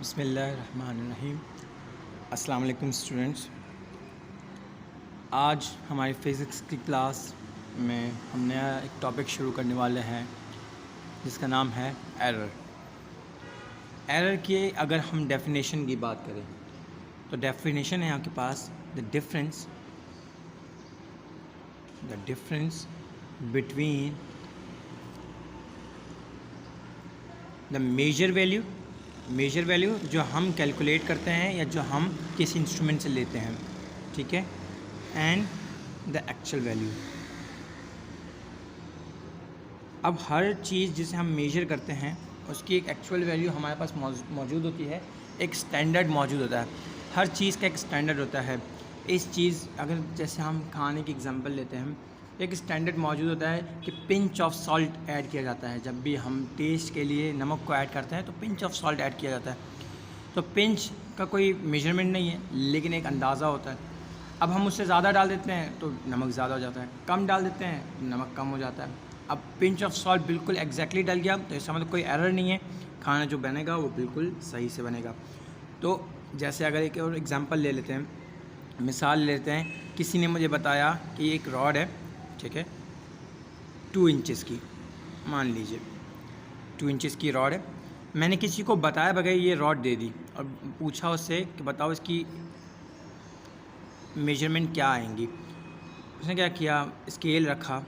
बिस्मिल्लाहिर्रहमानिर्रहीम। अस्सलाम वालेकुम स्टूडेंट्स। आज हमारी फ़िज़िक्स की क्लास में हम नया एक टॉपिक शुरू करने वाले हैं जिसका नाम है एरर। एरर की अगर हम डेफिनेशन की बात करें तो डेफिनेशन है आपके पास the difference between the major value जो हम कैलकुलेट करते हैं या जो हम किसी इंस्ट्रूमेंट से लेते हैं, ठीक है, एंड द एक्चुअल वैल्यू। अब हर चीज़ जिसे हम मेजर करते हैं उसकी एक एक्चुअल वैल्यू हमारे पास मौजूद होती है, एक स्टैंडर्ड मौजूद होता है। हर चीज़ का एक स्टैंडर्ड होता है। इस चीज़ अगर जैसे हम खाने की एग्जांपल लेते हैं, एक स्टैंडर्ड मौजूद होता है कि पिंच ऑफ सॉल्ट ऐड किया जाता है। जब भी हम टेस्ट के लिए नमक को ऐड करते हैं तो पिंच ऑफ सॉल्ट ऐड किया जाता है। तो पिंच का कोई मेजरमेंट नहीं है, लेकिन एक अंदाज़ा होता है। अब हम उससे ज़्यादा डाल देते हैं तो नमक ज़्यादा हो जाता है, कम डाल देते हैं नमक कम हो जाता है। अब पिंच ऑफ सॉल्ट बिल्कुल एग्जैक्टली डल गया तो इसका मतलब कोई एरर नहीं है, खाना जो बनेगा वो बिल्कुल सही से बनेगा। तो जैसे अगर एक और एग्जांपल ले लेते हैं, मिसाल लेते हैं, किसी ने मुझे बताया कि एक रॉड है, ठीक है, 2 इंचेस की, मान लीजिए 2 इंचेस की रॉड है। मैंने किसी को बताया बगैर ये रॉड दे दी और पूछा उससे कि बताओ इसकी मेजरमेंट क्या आएंगी। उसने क्या किया, स्केल रखा,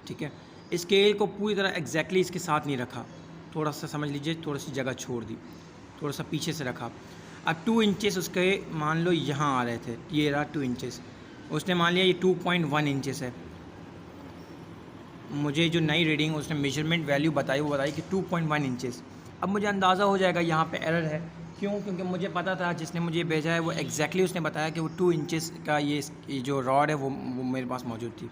ठीक है। स्केल को पूरी तरह एग्जैक्टली इसके साथ नहीं रखा, थोड़ा सा समझ लीजिए, थोड़ी सी जगह छोड़ दी, थोड़ा सा पीछे से रखा। अब 2 इंचेस उसके मान लो यहाँ आ रहे थे, ये रहा 2 इंचेस। उसने मान लिया ये 2.1 इंचेस है। मुझे जो नई रीडिंग उसने मेजरमेंट वैल्यू बताई वो बताई कि 2.1 इंचेस। अब मुझे अंदाज़ा हो जाएगा यहाँ पे एरर है। क्यों? क्योंकि मुझे पता था जिसने मुझे भेजा है वो एग्जैक्टली उसने बताया कि वो 2 इंचेस का ये जो रॉड है वो मेरे पास मौजूद थी।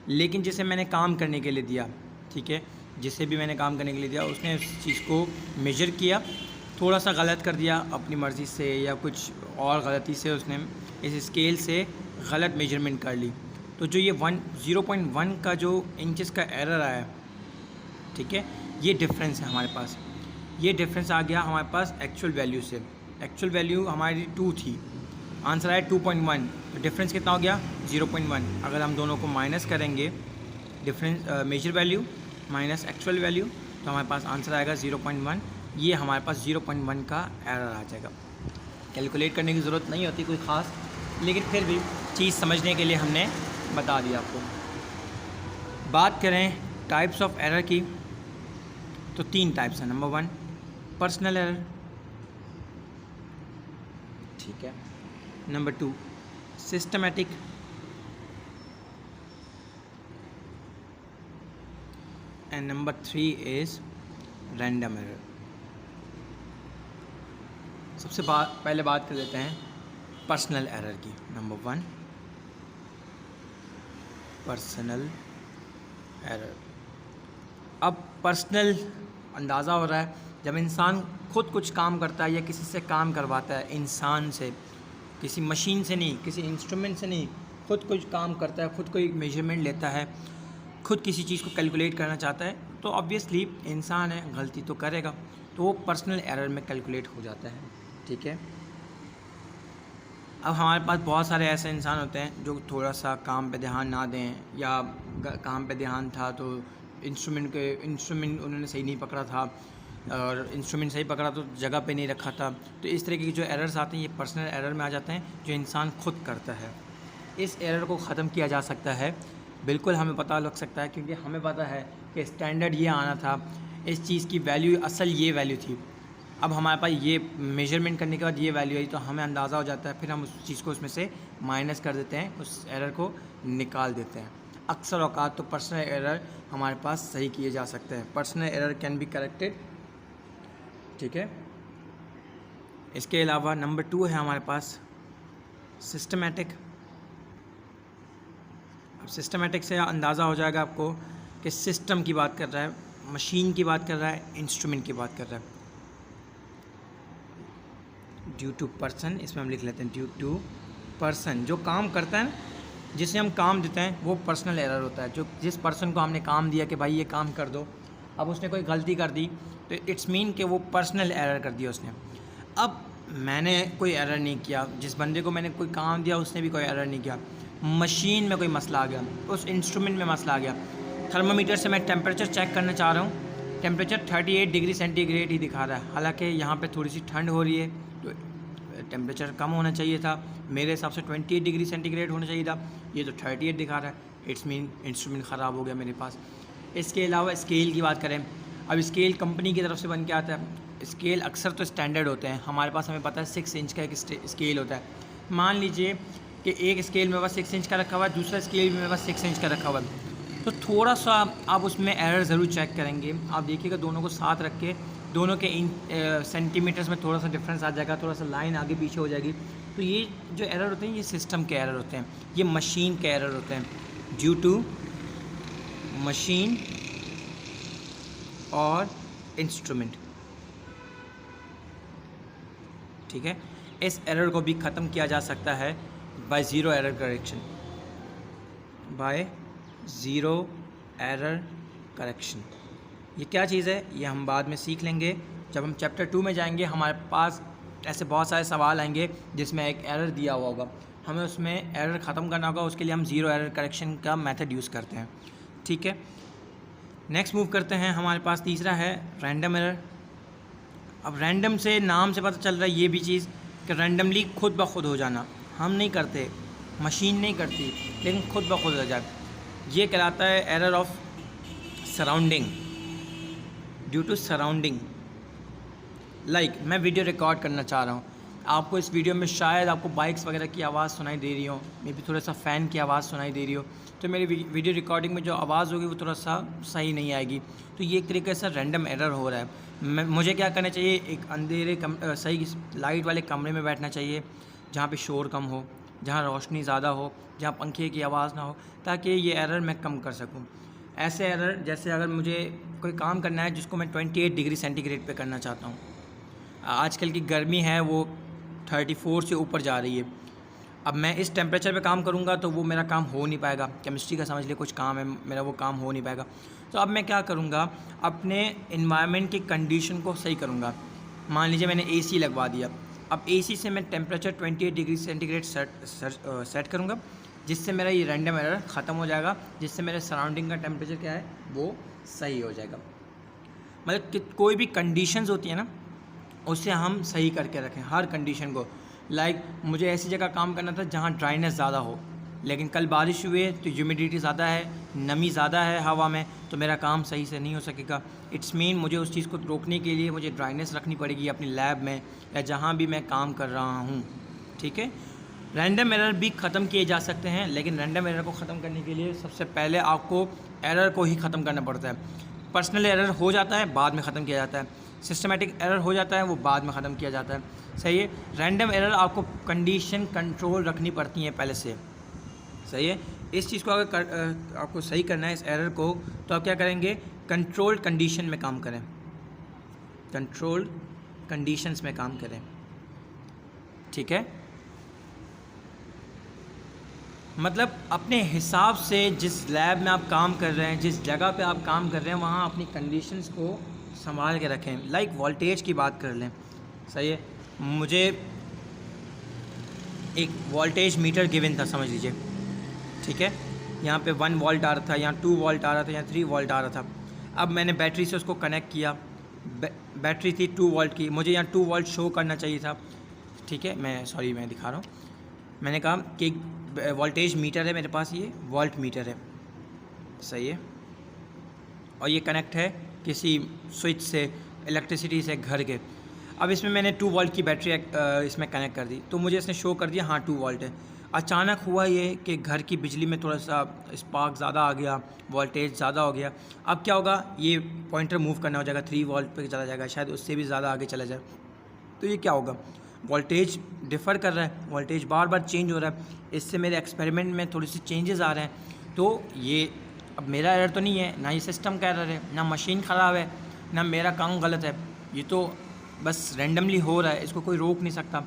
लेकिन जिसे मैंने काम करने के लिए दिया, ठीक है, जिसे भी मैंने काम करने के लिए दिया उसने उस चीज़ को मेजर किया, थोड़ा सा गलत कर दिया अपनी मर्ज़ी से या कुछ और गलती से उसने इस स्केल से गलत मेजरमेंट कर ली। तो जो ये 0.1 का जो इंचेस का एरर आया, ठीक है, ये डिफरेंस है हमारे पास। ये डिफरेंस आ गया हमारे पास एक्चुअल वैल्यू से। एक्चुअल वैल्यू हमारी 2 थी, आंसर आया 2.1, तो डिफरेंस कितना हो गया 0.1। अगर हम दोनों को माइनस करेंगे, difference measure value minus actual value, तो हमारे पास आंसर आएगा 0.1। ये हमारे पास 0.1 का एरर आ जाएगा। कैलकुलेट करने की ज़रूरत नहीं होती कोई ख़ास, लेकिन फिर भी चीज़ समझने के लिए हमने बता दिया आपको। बात करें टाइप्स ऑफ एरर की तो 3 टाइप्स हैं। नंबर 1 पर्सनल एरर, ठीक है। Number 2 systematic, and number 3 is random error. सबसे पहले बात कर लेते हैं पर्सनल एरर की। Number 1 personal error. अब पर्सनल अंदाज़ा हो रहा है जब इंसान खुद कुछ काम करता है या किसी से काम करवाता है, इंसान से, किसी मशीन से नहीं, किसी इंस्ट्रूमेंट से नहीं, खुद कुछ काम करता है, खुद कोई मेजरमेंट लेता है, खुद किसी चीज़ को कैलकुलेट करना चाहता है, तो ऑब्वियसली इंसान है, गलती तो करेगा, तो वो पर्सनल एरर में कैलकुलेट हो जाता है, ठीक है। अब हमारे पास बहुत सारे ऐसे इंसान होते हैं जो थोड़ा सा काम पे ध्यान ना दें, या काम पे ध्यान था तो इंस्ट्रूमेंट उन्होंने सही नहीं पकड़ा था, और इंस्ट्रूमेंट सही पकड़ा तो जगह पे नहीं रखा था। तो इस तरह की जो एरर्स आते हैं ये पर्सनल एरर में आ जाते हैं, जो इंसान खुद करता है। इस एरर को ख़त्म किया जा सकता है, बिल्कुल हमें पता लग सकता है, क्योंकि हमें पता है कि स्टैंडर्ड ये आना था, इस चीज़ की वैल्यू असल ये वैल्यू थी। अब हमारे पास ये मेजरमेंट करने के बाद ये वैल्यू आई, तो हमें अंदाज़ा हो जाता है, फिर हम उस चीज़ को उसमें से माइनस कर देते हैं, उस एरर को निकाल देते हैं। अक्सर औकात तो पर्सनल एरर हमारे पास सही किए जा सकते हैं। Personal error can be corrected, ठीक है। इसके अलावा नंबर 2 है हमारे पास सिस्टमैटिक। अब सिस्टमैटिक से अंदाज़ा हो जाएगा आपको कि सिस्टम की बात कर रहा है, मशीन की बात कर रहा है, इंस्ट्रूमेंट की बात कर रहा है। ड्यू टू पर्सन, इसमें हम लिख लेते हैं ड्यू टू पर्सन। जो काम करता है, जिसे हम काम देते हैं, वो पर्सनल एरर होता है। जो जिस पर्सन को हमने काम दिया कि भाई ये काम कर दो, अब उसने कोई गलती कर दी तो इट्स मीन कि वो पर्सनल एरर कर दिया उसने। अब मैंने कोई एरर नहीं किया, जिस बंदे को मैंने कोई काम दिया उसने भी कोई एरर नहीं किया, मशीन में कोई मसला आ गया, उस इंस्ट्रूमेंट में मसला आ गया। थर्मामीटर से मैं टेम्परेचर चेक करना चाह रहा हूँ, टेम्परेचर 38 डिग्री सेंटीग्रेड ही दिखा रहा है, हालांकि यहाँ पे थोड़ी सी ठंड हो रही है तो टेम्परेचर कम होना चाहिए था, मेरे हिसाब से 28 डिग्री सेंटीग्रेड होना चाहिए था, ये तो 38 दिखा रहा है, इट्स मीन इंस्ट्रूमेंट ख़राब हो गया मेरे पास। इसके अलावा स्केल की बात करें, अब स्केल कंपनी की तरफ से बन के आता है। स्केल अक्सर तो स्टैंडर्ड होते हैं, हमारे पास हमें पता है 6 इंच का एक स्केल होता है। मान लीजिए कि एक स्केल मेरे पास 6 इंच का रखा हुआ है, दूसरा स्केल भी मेरे पास 6 इंच का रखा हुआ है, तो थोड़ा सा आप उसमें एरर ज़रूर चेक करेंगे। आप देखिएगा दोनों को साथ रख के दोनों के सेंटीमीटर्स में थोड़ा सा डिफरेंस आ जाएगा, थोड़ा सा लाइन आगे पीछे हो जाएगी। तो ये जो एरर होते हैं ये सिस्टम के एरर होते हैं, ये मशीन के एरर होते हैं, ड्यू टू मशीन और इंस्ट्रूमेंट। ठीक है, इस एरर को भी ख़त्म किया जा सकता है by zero error correction, by zero error correction. ये क्या चीज़ है ये हम बाद में सीख लेंगे, जब हम चैप्टर 2 में जाएंगे हमारे पास ऐसे बहुत सारे सवाल आएंगे जिसमें एक एरर दिया हुआ होगा, हमें उसमें एरर ख़त्म करना होगा, उसके लिए हम ज़ीरो एरर करेक्शन का मेथड यूज़ करते हैं। ठीक है, नेक्स्ट मूव करते हैं, हमारे पास तीसरा है रैंडम एरर। अब रैंडम से नाम से पता चल रहा है ये भी चीज़ कि रैंडमली खुद ब खुद हो जाना, हम नहीं करते, मशीन नहीं करती, लेकिन खुद ब खुद हो जाए, ये कहलाता है error of surrounding, due to surrounding. Like मैं वीडियो रिकॉर्ड करना चाह रहा हूँ, आपको इस वीडियो में शायद आपको बाइक्स वगैरह की आवाज़ सुनाई दे रही हो, मे बी थोड़ा सा फ़ैन की आवाज़ सुनाई दे रही हो, तो मेरी वीडियो रिकॉर्डिंग में जो आवाज़ होगी वो थोड़ा सा सही नहीं आएगी, तो ये एक तरीके से रैंडम एरर हो रहा है। मुझे क्या करना चाहिए, एक अंधेरे सही लाइट वाले कमरे में बैठना चाहिए जहाँ पे शोर कम हो, जहाँ रोशनी ज़्यादा हो, जहाँ पंखे की आवाज़ ना हो, ताकि ये एरर मैं कम कर सकूँ। ऐसे एरर जैसे अगर मुझे कोई काम करना है जिसको मैं 28 डिग्री सेंटीग्रेड पे करना चाहता हूँ, आजकल की गर्मी है वो 34 से ऊपर जा रही है, अब मैं इस टेम्परेचर पे काम करूँगा तो वो मेरा काम हो नहीं पाएगा, केमिस्ट्री का समझ लिए कुछ काम है मेरा, वो काम हो नहीं पाएगा। तो अब मैं क्या करूँगा, अपने इन्वायरमेंट की कंडीशन को सही करूँगा। मान लीजिए मैंने एसी लगवा दिया, अब एसी से मैं टेम्परेचर 28 डिग्री सेंटीग्रेड सेट करूँगा, जिससे मेरा ये रैंडम एरर ख़त्म हो जाएगा, जिससे मेरे सराउंडिंग का टेम्परेचर क्या है वो सही हो जाएगा। मतलब कि कोई भी कंडीशंस होती है ना उससे हम सही करके रखें हर कंडीशन को। लाइक मुझे ऐसी जगह काम करना था जहाँ ड्राइनेस ज़्यादा हो, लेकिन कल बारिश हुई है तो ह्यूमिडिटी ज़्यादा है, नमी ज़्यादा है हवा में, तो मेरा काम सही से नहीं हो सकेगा। इट्स मीन मुझे उस चीज़ को रोकने के लिए मुझे ड्राइनेस रखनी पड़ेगी अपनी लैब में या जहाँ भी मैं काम कर रहा हूँ। ठीक है, रैंडम एरर भी ख़त्म किए जा सकते हैं, लेकिन रैंडम एरर को ख़त्म करने के लिए सबसे पहले आपको एरर को ही ख़त्म करना पड़ता है। पर्सनल एरर हो जाता है बाद में ख़त्म किया जाता है, सिस्टमेटिक एरर हो जाता है वो बाद में ख़त्म किया जाता है। सही है, रैंडम एरर आपको कंडीशन कंट्रोल रखनी पड़ती है पहले से। सही है, इस चीज़ को अगर आपको सही करना है इस एरर को, तो आप क्या करेंगे, कंट्रोल कंडीशन में काम करें, कंट्रोल कंडीशंस में काम करें। ठीक है, मतलब अपने हिसाब से जिस लैब में आप काम कर रहे हैं, जिस जगह पे आप काम कर रहे हैं, वहाँ अपनी कंडीशंस को संभाल के रखें। लाइक वोल्टेज की बात कर लें, सही है, मुझे एक वोल्टेज मीटर गिवन था समझ लीजिए, ठीक है, यहाँ पे 1 वोल्ट आ रहा था, यहाँ 2 वोल्ट आ रहा था, यहाँ 3 वोल्ट आ रहा था। अब मैंने बैटरी से उसको कनेक्ट किया, बैटरी थी 2 वोल्ट की, मुझे यहाँ 2 वोल्ट शो करना चाहिए था। ठीक है, मैं दिखा रहा हूँ, मैंने कहा कि वोल्टेज मीटर है मेरे पास, ये वोल्ट मीटर है, सही है, और ये कनेक्ट है किसी स्विच से, इलेक्ट्रिसिटी से घर के। अब इसमें मैंने 2 वोल्ट की बैटरी इसमें कनेक्ट कर दी, तो मुझे इसने शो कर दिया हाँ 2 वोल्ट है। अचानक हुआ ये कि घर की बिजली में थोड़ा सा स्पार्क ज़्यादा आ गया, वोल्टेज ज़्यादा हो गया। अब क्या होगा, ये पॉइंटर मूव करना हो जाएगा, 3 वोल्ट पे चला जाएगा, शायद उससे भी ज़्यादा आगे चला जाए। तो ये क्या होगा, वोल्टेज डिफ़र कर रहा है, वोल्टेज बार बार चेंज हो रहा है, इससे मेरे एक्सपेरिमेंट में थोड़ी सी चेंजेस आ रहे हैं। तो ये अब मेरा एरर तो नहीं है, ना ये सिस्टम का एरर है, ना मशीन ख़राब है, ना मेरा काम गलत है, ये तो बस रैंडमली हो रहा है, इसको कोई रोक नहीं सकता।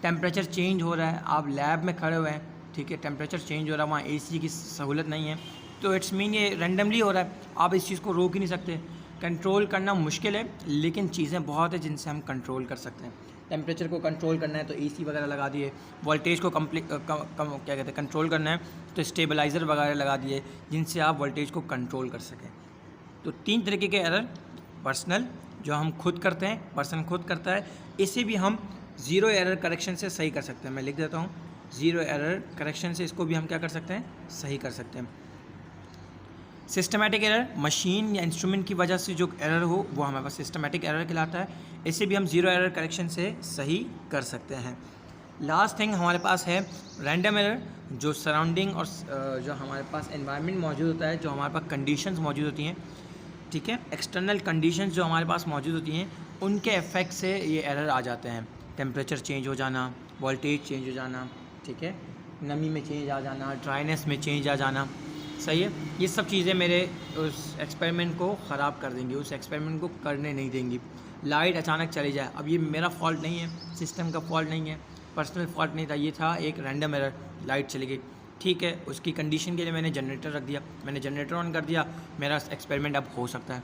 टेम्परेचर चेंज हो रहा है, आप लैब में खड़े हुए हैं, ठीक है, टेम्परेचर चेंज हो रहा है, वहाँ एसी की सहूलत नहीं है, तो इट्स मीन ये रैंडमली हो रहा है, आप इस चीज़ को रोक ही नहीं सकते। कंट्रोल करना मुश्किल है, लेकिन चीज़ें बहुत है जिनसे हम कंट्रोल कर सकते हैं। टेम्परेचर को कंट्रोल करना है तो एसी वगैरह लगा दिए, वोल्टेज को क्या कहते हैं कंट्रोल करना है तो स्टेबलाइज़र वगैरह लगा दिए, जिनसे आप वोल्टेज को कंट्रोल कर सकें। तो 3 तरीके के एरर, पर्सनल जो हम खुद करते हैं, पर्सन खुद करता है, इसे भी हम ज़ीरो एरर करेक्शन से सही कर सकते हैं। मैं लिख देता हूँ, ज़ीरो एरर करेक्शन से इसको भी हम क्या कर सकते हैं, सही कर सकते हैं। सिस्टमेटिक एरर, मशीन या इंस्ट्रूमेंट की वजह से जो एरर हो वो हमारे पास सिस्टमेटिक एरर कहलाता है, इसे भी हम ज़ीरो एरर करेक्शन से सही कर सकते हैं। लास्ट थिंग हमारे पास है रैंडम एरर, जो सराउंडिंग और जो हमारे पास एनवायरनमेंट मौजूद होता है, जो हमारे पास कंडीशंस मौजूद होती हैं, ठीक है, एक्सटर्नल कंडीशंस जो हमारे पास मौजूद होती हैं, उनके इफेक्ट से ये एरर आ जाते हैं। टेम्परेचर चेंज हो जाना, वोल्टेज चेंज हो जाना, ठीक है, नमी में चेंज आ जाना, ड्राइनेस में चेंज आ जाना, सही है। ये सब चीज़ें मेरे उस एक्सपेरिमेंट को ख़राब कर देंगी, उस एक्सपेरिमेंट को करने नहीं देंगी। लाइट अचानक चली जाए, अब ये मेरा फॉल्ट नहीं है, सिस्टम का फॉल्ट नहीं है, पर्सनल फॉल्ट नहीं था, ये था एक रैंडम एरर, लाइट चली गई, ठीक है। उसकी कंडीशन के लिए मैंने जनरेटर रख दिया, मैंने जनरेटर ऑन कर दिया, मेरा एक्सपेरिमेंट अब हो सकता है,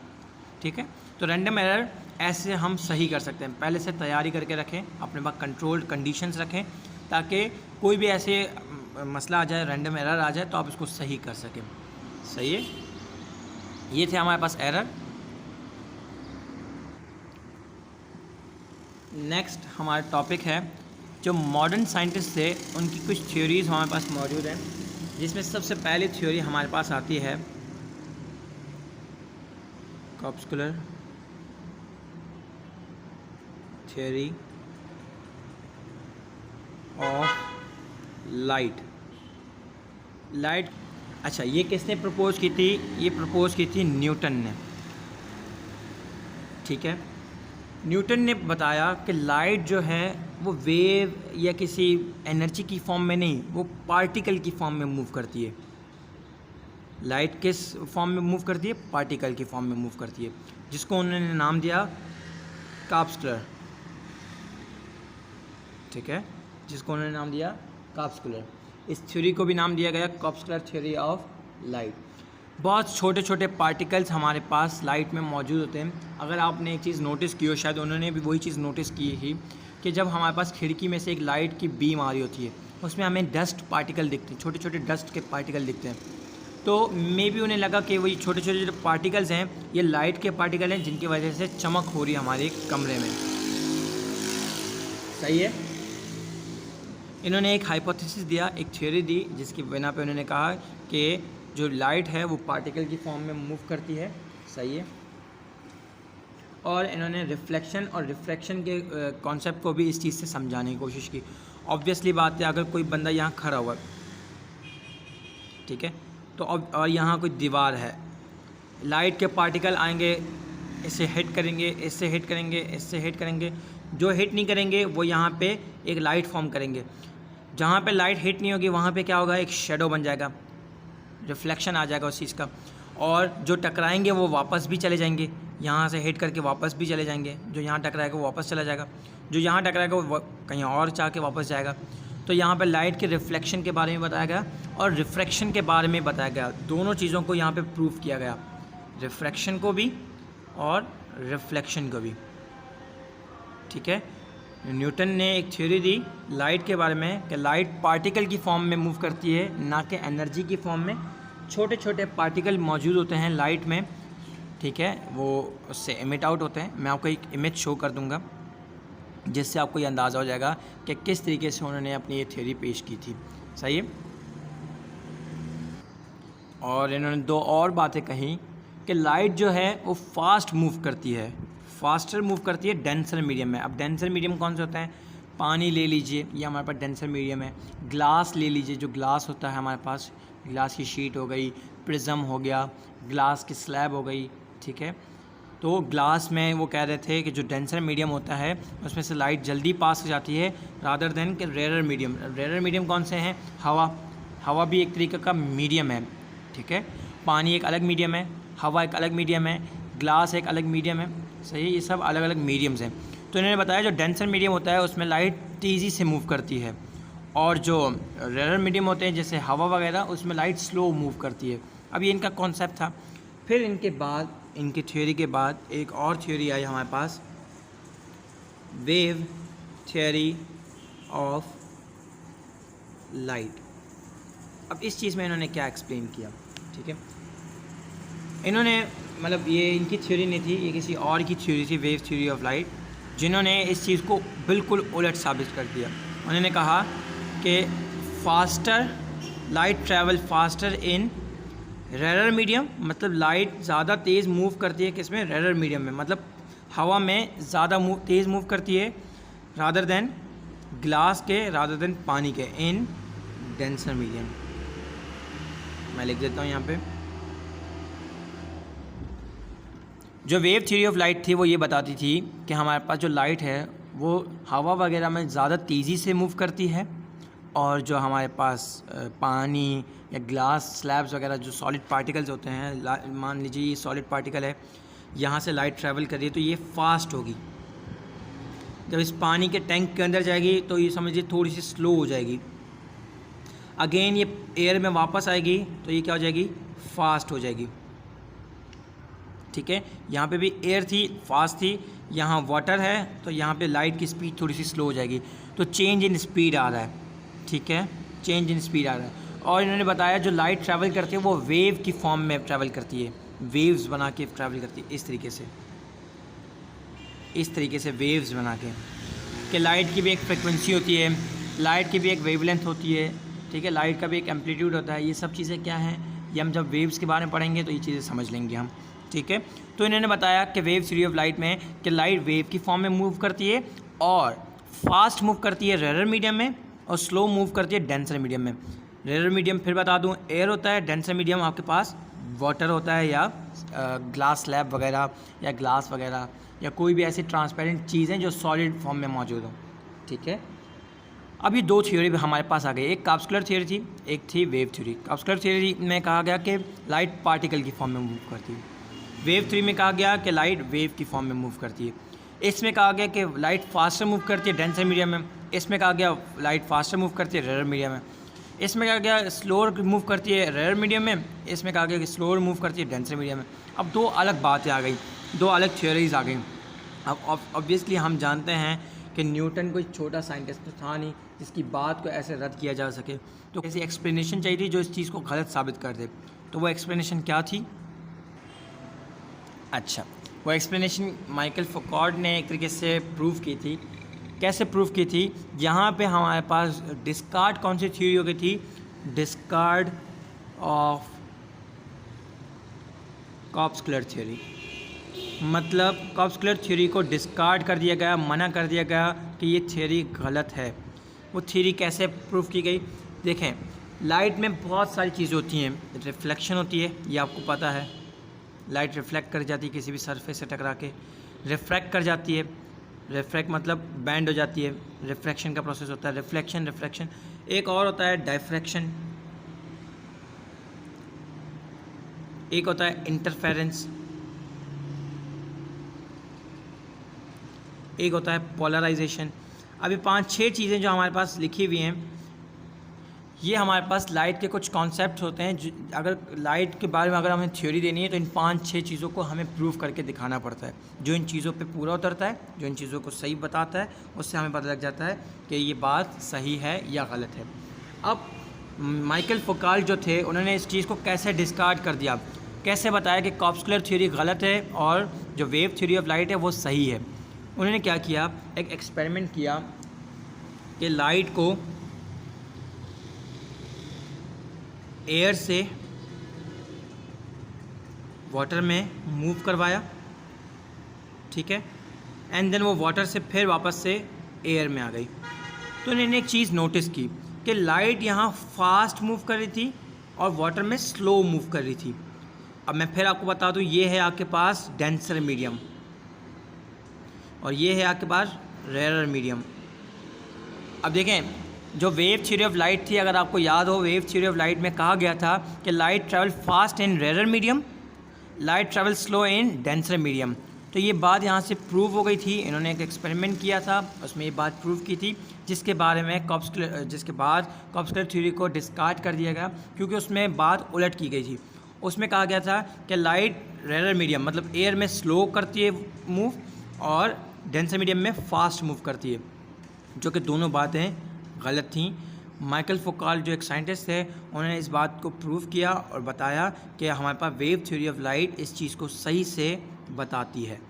ठीक है। तो रैंडम एरर ऐसे हम सही कर सकते हैं। पहले से तैयारी करके रखें, अपने पास कंट्रोल्ड कंडीशंस रखें, ताकि कोई भी ऐसे मसला आ जाए, रैंडम एरर आ जाए, तो आप उसको सही कर सकें। सही है, ये थे हमारे पास एरर। नेक्स्ट हमारा टॉपिक है, जो मॉडर्न साइंटिस्ट थे उनकी कुछ थ्योरीज हमारे पास मौजूद हैं, जिसमें सबसे पहली थ्योरी हमारे पास आती है कॉर्पस्कुलर थ्योरी ऑफ लाइट। अच्छा, ये किसने प्रपोज की थी? ये प्रपोज की थी न्यूटन ने, ठीक है। न्यूटन ने बताया कि लाइट जो है वो वेव या किसी एनर्जी की फॉर्म में नहीं, वो पार्टिकल की फॉर्म में मूव करती है। लाइट किस फॉर्म में मूव करती है? पार्टिकल की फॉर्म में मूव करती है, जिसको उन्होंने नाम दिया कॉर्पस्कुलर, ठीक है, जिसको उन्होंने नाम दिया कॉर्पस्कुलर। इस थ्योरी को भी नाम दिया गया कॉर्पस्कुलर थ्योरी ऑफ लाइट। बहुत छोटे छोटे पार्टिकल्स हमारे पास लाइट में मौजूद होते हैं। अगर आपने एक चीज़ नोटिस की हो, शायद उन्होंने भी वही चीज़ नोटिस की थी, कि जब हमारे पास खिड़की में से एक लाइट की बीम आ रही होती है, उसमें हमें डस्ट पार्टिकल दिखते हैं, छोटे छोटे डस्ट के पार्टिकल दिखते हैं। तो मे भी उन्हें लगा कि वही छोटे छोटे जो पार्टिकल्स हैं, ये लाइट के पार्टिकल हैं, जिनकी वजह से चमक हो रही है हमारे कमरे में। सही है। इन्होंने एक हाइपोथेसिस दिया, एक थ्योरी दी, जिसकी बिना पे उन्होंने कहा कि जो लाइट है वो पार्टिकल की फॉर्म में मूव करती है। सही है। और इन्होंने रिफ्लेक्शन और रिफ्रैक्शन के कॉन्सेप्ट को भी इस चीज़ से समझाने की कोशिश की। ऑब्वियसली बात है, अगर कोई बंदा यहाँ खड़ा हुआ, ठीक है, तो अब और यहाँ कोई दीवार है, लाइट के पार्टिकल आएंगे, इससे हिट करेंगे, इससे हिट करेंगे, इससे हिट करेंगे। जो हिट नहीं करेंगे वो यहाँ पे एक लाइट फॉर्म करेंगे। जहाँ पे लाइट हिट नहीं होगी वहाँ पे क्या होगा? एक शेडो बन जाएगा, रिफ्लेक्शन आ जाएगा उस चीज़ का। और जो टकराएंगे वो वापस भी चले जाएंगे, यहाँ से हिट करके वापस भी चले जाएंगे। जो यहाँ टकराएगा वो वापस चला जाएगा, जो यहाँ टकराएगा वो कहीं और जा के वापस जाएगा। तो यहाँ पे लाइट के रिफ्लेक्शन के बारे में बताया गया और रिफ्रैक्शन के बारे में बताया गया। दोनों चीज़ों को यहाँ पे प्रूव किया गया, रिफ्रैक्शन को भी और रिफ्लेक्शन को भी, ठीक है। न्यूटन ने एक थ्योरी दी लाइट के बारे में कि लाइट पार्टिकल की फॉर्म में मूव करती है, ना कि एनर्जी की फॉर्म में। छोटे छोटे पार्टिकल मौजूद होते हैं लाइट में, ठीक है, वो उससे एमिट आउट होते हैं। मैं आपको एक इमेज शो कर दूंगा, जिससे आपको ये अंदाज़ा हो जाएगा कि किस तरीके से उन्होंने अपनी ये थ्योरी पेश की थी। सही है। और इन्होंने दो और बातें कही कि लाइट जो है वो फास्ट मूव करती है, फास्टर मूव करती है डेंसर मीडियम में। अब डेंसर मीडियम कौन से होता है? पानी ले लीजिए, ये हमारे पास डेंसर मीडियम है। ग्लास ले लीजिए, जो ग्लास होता है हमारे पास, ग्लास की शीट हो गई, प्रिज्म हो गया, ग्लास की स्लैब हो गई, ठीक है। तो ग्लास में वो कह रहे थे कि जो डेंसर मीडियम होता है उसमें से लाइट जल्दी पास हो जाती है रादर देन कि रेयर मीडियम। रेयर मीडियम कौन से हैं? हवा, हवा भी एक तरीके का मीडियम है, ठीक है। पानी एक अलग मीडियम है, हवा एक अलग मीडियम है, ग्लास एक अलग मीडियम है। सही है, ये सब अलग अलग मीडियम्स हैं। तो इन्होंने बताया जो डेंसर मीडियम होता है उसमें लाइट तेज़ी से मूव करती है, और जो रेयर मीडियम होते हैं जैसे हवा वगैरह, उसमें लाइट स्लो मूव करती है। अब ये इनका कॉन्सेप्ट था। फिर इनके बाद, इनकी थ्योरी के बाद एक और थ्योरी आई हमारे पास, वेव थ्योरी ऑफ लाइट। अब इस चीज़ में इन्होंने क्या एक्सप्लेन किया, ठीक है, इन्होंने मतलब ये इनकी थ्योरी नहीं थी, ये किसी और की थ्योरी थी, वेव थ्योरी ऑफ लाइट, जिन्होंने इस चीज़ को बिल्कुल उलट साबित कर दिया। उन्होंने कहा कि faster light travel faster in rare medium, मतलब लाइट ज़्यादा तेज़ मूव करती है किसमें, रेयर मीडियम में, मतलब हवा में ज़्यादा तेज़ मूव करती है रादर देन ग्लास के, रादर देन पानी के, इन डेंसर मीडियम। मैं लिख देता हूँ यहाँ पे। जो वेव थ्योरी ऑफ लाइट थी वो ये बताती थी कि हमारे पास जो लाइट है वो हवा वगैरह में ज़्यादा तेज़ी से मूव करती है, और जो हमारे पास पानी या ग्लास स्लैब्स वगैरह जो सॉलिड पार्टिकल्स होते हैं, मान लीजिए ये सॉलिड पार्टिकल है, यहाँ से लाइट ट्रैवल कर रही है तो ये फास्ट होगी। जब इस पानी के टैंक के अंदर जाएगी तो ये समझिए थोड़ी सी स्लो हो जाएगी। अगेन ये एयर में वापस आएगी तो ये क्या हो जाएगी, फास्ट हो जाएगी। ठीक है, यहाँ पे भी एयर थी, फास्ट थी, यहाँ वाटर है तो यहाँ पे लाइट की स्पीड थोड़ी सी स्लो हो जाएगी। तो चेंज इन स्पीड आ रहा है, ठीक है, चेंज इन स्पीड आ रहा है। और इन्होंने बताया जो लाइट ट्रैवल करती है वो वेव की फॉर्म में ट्रैवल करती है, वेव्स बना के ट्रैवल करती है, इस तरीके से वेव्स बना के, कि लाइट की भी एक फ्रिक्वेंसी होती है, लाइट की भी एक वेवलेंथ होती है, ठीक है, लाइट का भी एक एम्पलीट्यूड होता है। ये सब चीज़ें क्या हैं, ये हम जब वेव्स के बारे में पढ़ेंगे तो ये चीज़ें समझ लेंगे हम, ठीक है। तो इन्होंने बताया कि वेव थ्योरी ऑफ लाइट में कि लाइट वेव की फॉर्म में मूव करती है, और फास्ट मूव करती है रेयर मीडियम में, और स्लो मूव करती है डेंसर मीडियम में। रेयर मीडियम फिर बता दूं एयर होता है, डेंसर मीडियम आपके पास वाटर होता है, या ग्लास स्लैब वगैरह, या ग्लास वगैरह, या कोई भी ऐसी ट्रांसपेरेंट चीज़ें जो सॉलिड फॉर्म में मौजूद हो, ठीक है। अब ये दो थ्योरी हमारे पास आ गई, एक कॉर्पस्कुलर थ्योरी थी, एक थी वेव थ्योरी। कॉर्पस्कुलर थ्योरी में कहा गया कि लाइट पार्टिकल की फॉर्म में मूव करती है, वेव थ्योरी में कहा गया कि लाइट वेव की फॉर्म में मूव करती है। इसमें कहा गया कि लाइट फास्टर मूव करती है डेंसर मीडियम में, इसमें कहा गया लाइट फास्टर मूव करती है रेयर मीडियम में, इसमें कहा गया स्लोअर मूव करती है रेयर मीडियम में, इसमें कहा गया कि स्लोअर मूव करती है डेंसर मीडियम में। अब दो अलग बातें आ गई, दो अलग थ्योरीज आ गई। अब ऑब्वियसली हम जानते हैं कि न्यूटन कोई छोटा साइंटिस्ट तो था नहीं जिसकी बात को ऐसे रद्द किया जा सके, तो ऐसी एक्सप्लेनेशन चाहिए थी जो इस चीज़ को गलत साबित कर दे। तो वो एक्सप्लेनेशन क्या थी? अच्छा, वो एक्सप्लेनेशन माइकल फौकॉर्ट ने एक तरीके से प्रूव की थी। कैसे प्रूव की थी? यहाँ पे हमारे पास डिस्कार्ड कौन सी थ्योरी हो गई थी? Discard of corpuscular theory. मतलब कॉर्पस्कुलर थ्योरी को डिस्कार्ड कर दिया गया, मना कर दिया गया कि ये थ्योरी गलत है। वो थ्योरी कैसे प्रूव की गई? देखें, लाइट में बहुत सारी चीज़ें होती हैं, रिफ्लेक्शन होती है, ये आपको पता है, लाइट रिफ्लेक्ट कर जाती है किसी भी सरफेस से टकरा के, रिफ्रैक्ट कर जाती है, रिफ्रैक्ट मतलब बैंड हो जाती है, रिफ्रैक्शन का प्रोसेस होता है, रिफ्लेक्शन। एक और होता है डायफ्रैक्शन, एक होता है इंटरफेरेंस, एक होता है पोलराइजेशन। अभी 5-6 चीज़ें जो हमारे पास लिखी हुई हैं, ये हमारे पास लाइट के कुछ कॉन्सेप्ट होते हैं। अगर लाइट के बारे में अगर हमें थ्योरी देनी है तो इन 5-6 चीज़ों को हमें प्रूव करके दिखाना पड़ता है। जो इन चीज़ों पे पूरा उतरता है, जो इन चीज़ों को सही बताता है, उससे हमें पता लग जाता है कि ये बात सही है या गलत है। अब माइकल फौकॉर्ट जो थे, उन्होंने इस चीज़ को कैसे डिस्कार्ड कर दिया, कैसे बताया कि कॉर्पस्कुलर थ्योरी गलत है और जो वेव थ्योरी ऑफ लाइट है वो सही है। उन्होंने क्या किया, एक एक्सपेरिमेंट किया कि लाइट को एयर से वाटर में मूव करवाया, ठीक है, एंड देन वो वाटर से फिर वापस से एयर में आ गई। तो इन्होंने एक चीज़ नोटिस की कि लाइट यहाँ फास्ट मूव कर रही थी और वाटर में स्लो मूव कर रही थी। अब मैं फिर आपको बता दूँ, ये है आपके पास डेंसर मीडियम और ये है आपके पास रेयर मीडियम। अब देखें, जो वेव थ्योरी ऑफ लाइट थी, अगर आपको याद हो, वेव थ्योरी ऑफ लाइट में कहा गया था कि light travel fast in rare medium, light travel slow in denser medium. तो ये बात यहाँ से प्रूव हो गई थी। इन्होंने एक एक्सपेरिमेंट किया था, उसमें ये बात प्रूव की थी, जिसके बाद कॉर्पस्कुलर थ्योरी को डिस्कार्ड कर दिया गया क्योंकि उसमें बात उलट की गई थी। उसमें कहा गया था कि लाइट रेयर मीडियम मतलब एयर में स्लो करती है मूव और डेंसर मीडियम में फास्ट मूव करती है, जो कि दोनों बातें गलत थीं। माइकल फोकाल्ट जो एक साइंटिस्ट थे उन्होंने इस बात को प्रूव किया और बताया कि हमारे पास वेव थ्योरी ऑफ लाइट इस चीज़ को सही से बताती है।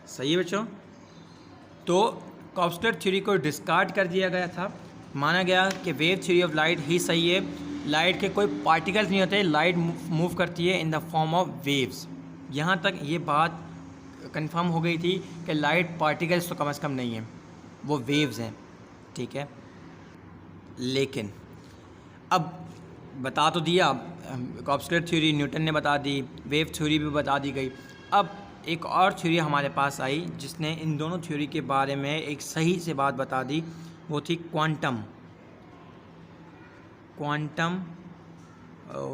सही है बच्चों। तो कॉप्सलर थ्योरी को डिस्कार्ड कर दिया गया था, माना गया कि वेव थ्योरी ऑफ लाइट ही सही है। लाइट के कोई पार्टिकल्स नहीं होते, लाइट मूव करती है in the form of waves. यहाँ तक ये बात कंफर्म हो गई थी कि लाइट पार्टिकल्स तो कम से कम नहीं है, वो वेव्स हैं, ठीक है। लेकिन अब बता तो दिया, कॉप्सलर थ्योरी न्यूटन ने बता दी, वेव थ्योरी भी बता दी गई। अब एक और थ्योरी हमारे पास आई जिसने इन दोनों थ्योरी के बारे में एक सही से बात बता दी, वो थी क्वांटम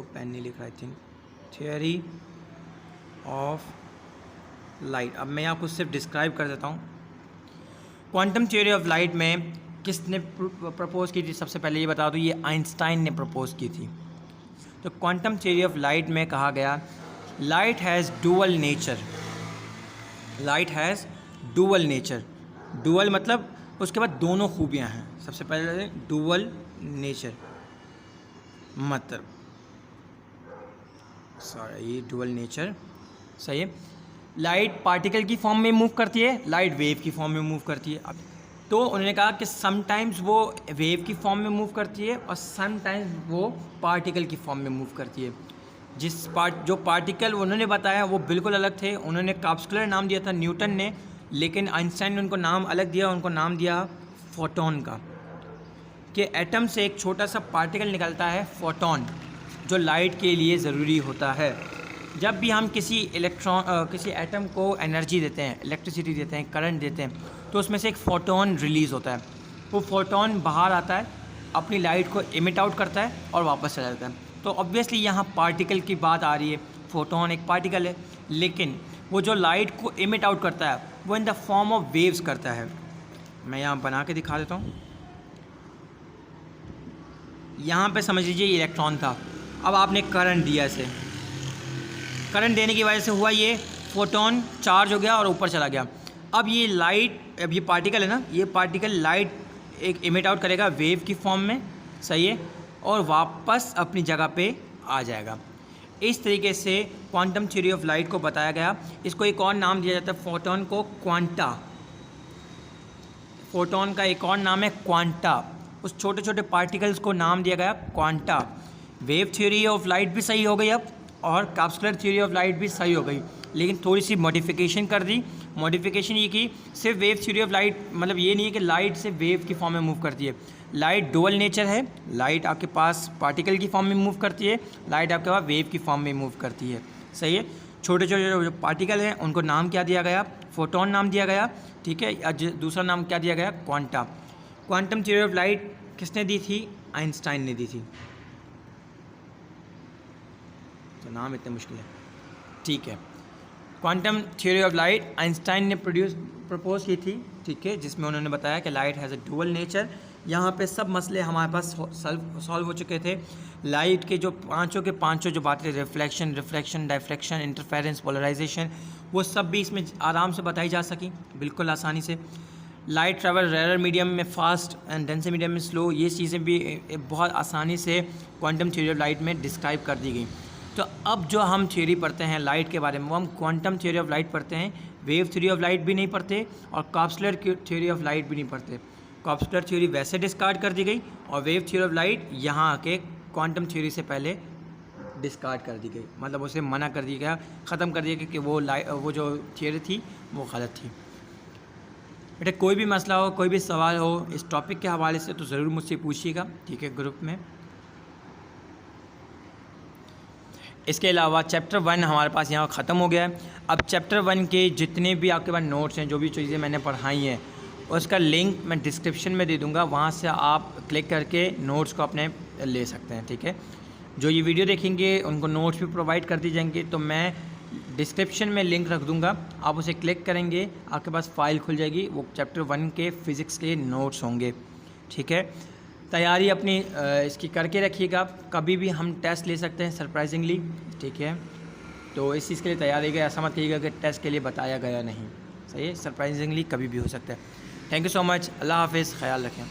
पेन नहीं लिखा I think, theory of light. अब मैं आपको सिर्फ डिस्क्राइब कर देता हूँ। क्वांटम थ्योरी ऑफ लाइट में किसने प्रपोज की थी? सबसे पहले ये बता दूँ, ये आइंस्टाइन ने प्रपोज की थी। तो क्वांटम थ्योरी ऑफ लाइट में कहा गया light has dual nature. Light has dual nature, dual मतलब उसके बाद दोनों खूबियाँ हैं। सबसे पहले डुअल नेचर मतलब ये डुअल नेचर सही है। लाइट पार्टिकल की फॉर्म में मूव करती है, लाइट वेव की फॉर्म में मूव करती है। अब तो उन्होंने कहा कि समटाइम्स वो वेव की फॉर्म में मूव करती है और समटाइम्स वो पार्टिकल की फॉर्म में मूव करती है। जो पार्टिकल उन्होंने बताया वो बिल्कुल अलग थे। उन्होंने कॉप्सलर नाम दिया था न्यूटन ने, लेकिन आइंस्टाइन ने उनको नाम अलग दिया, उनको नाम दिया फोटोन का, कि एटम से एक छोटा सा पार्टिकल निकलता है फोटोन, जो लाइट के लिए ज़रूरी होता है। जब भी हम किसी एटम को एनर्जी देते हैं, इलेक्ट्रिसिटी देते हैं, करंट देते हैं, तो उसमें से एक फोटोन रिलीज़ होता है। वो फोटोन बाहर आता है, अपनी लाइट को इमिट आउट करता है और वापस चला जाता है। तो ऑब्वियसली यहाँ पार्टिकल की बात आ रही है, फोटोन एक पार्टिकल है, लेकिन वो जो लाइट को इमिट आउट करता है वो in the form of waves करता है। मैं यहाँ बना के दिखा देता हूँ। यहाँ पे समझ लीजिए इलेक्ट्रॉन था, अब आपने करंट दिया इसे, करंट देने की वजह से हुआ ये फोटोन चार्ज हो गया और ऊपर चला गया। अब ये लाइट, अब ये पार्टिकल है ना, ये पार्टिकल लाइट एक इमिट आउट करेगा वेव की फॉर्म में, सही है, और वापस अपनी जगह पे आ जाएगा। इस तरीके से क्वांटम थ्योरी ऑफ लाइट को बताया गया। इसको एक और नाम दिया जाता है फोटोन को, क्वांटा। फोटोन का एक और नाम है क्वांटा। उस छोटे छोटे पार्टिकल्स को नाम दिया गया quanta. Wave theory of light भी सही हो गई अब, और कॉप्सलर थ्योरी ऑफ लाइट भी सही हो गई, लेकिन थोड़ी सी मॉडिफिकेशन कर दी। मॉडिफिकेशन ये की, सिर्फ वेव थ्योरी ऑफ लाइट मतलब ये नहीं है कि लाइट से वेव की फॉर्म में मूव करती है। लाइट डुअल नेचर है, लाइट आपके पास पार्टिकल की फॉर्म में मूव करती है, लाइट आपके पास वेव की फॉर्म में मूव करती है, सही है। छोटे छोटे जो पार्टिकल हैं उनको नाम क्या दिया गया? फोटोन नाम दिया गया, ठीक है। दूसरा नाम क्या दिया गया? Quanta. Quantum theory of light किसने दी थी? आइंस्टाइन ने दी थी। तो नाम इतने मुश्किल है, ठीक है। Quantum theory of light Einstein ने प्रपोज की थी, ठीक है, जिसमें उन्होंने बताया कि light has a dual nature. यहाँ पे सब मसले हमारे पास सॉल्व हो चुके थे। लाइट के जो पांचों जो बातें, रिफ्लेक्शन, डायफ्रैक्शन, इंटरफेरेंस, पोलराइजेशन, वो सब भी इसमें आराम से बताई जा सकी, बिल्कुल आसानी से। लाइट ट्रैवल रेयर मीडियम में फास्ट एंड डेंसर मीडियम में स्लो, ये चीज़ें भी बहुत आसानी से क्वांटम थ्योरी ऑफ लाइट में डिस्क्राइब कर दी गई। तो अब जो हम थ्योरी पढ़ते हैं लाइट के बारे में, वो हम क्वांटम थ्योरी ऑफ लाइट पढ़ते हैं, वेव थ्योरी ऑफ लाइट भी नहीं पढ़ते और कॉप्सलर थ्योरी ऑफ लाइट भी नहीं पढ़ते। कॉप्सलर थ्योरी वैसे डिस्कार्ड कर दी गई और वेव थ्योरी ऑफ लाइट यहाँ आके क्वांटम थ्योरी से पहले डिस्कार्ड कर दी गई, मतलब उसे मना कर दिया गया, ख़त्म कर दिया गया कि वो जो थ्योरी थी वो गलत थी। बेटा कोई भी मसला हो, कोई भी सवाल हो इस टॉपिक के हवाले से तो ज़रूर मुझसे पूछिएगा, ठीक है, ग्रुप में। इसके अलावा चैप्टर 1 हमारे पास यहाँ ख़त्म हो गया है। अब चैप्टर 1 के जितने भी आपके पास नोट्स हैं, जो भी चीज़ें मैंने पढ़ाई हैं, उसका लिंक मैं डिस्क्रिप्शन में दे दूँगा, वहाँ से आप क्लिक करके नोट्स को अपने ले सकते हैं, ठीक है। जो ये वीडियो देखेंगे उनको नोट्स भी प्रोवाइड कर दी जाएंगे, तो मैं डिस्क्रिप्शन में लिंक रख दूँगा, आप उसे क्लिक करेंगे, आपके पास फ़ाइल खुल जाएगी, वो चैप्टर 1 के फ़िज़िक्स के नोट्स होंगे, ठीक है। तैयारी अपनी इसकी करके रखिएगा, कभी भी हम टेस्ट ले सकते हैं सरप्राइजिंगली, ठीक है। तो इस चीज़ के लिए तैयार रहिएगा, ऐसा मत कहिएगा कि टेस्ट के लिए बताया गया नहीं, सही है, सरप्राइजिंगली कभी भी हो सकता है। थैंक यू सो मच, अल्लाह हाफिज़, ख्याल रखें।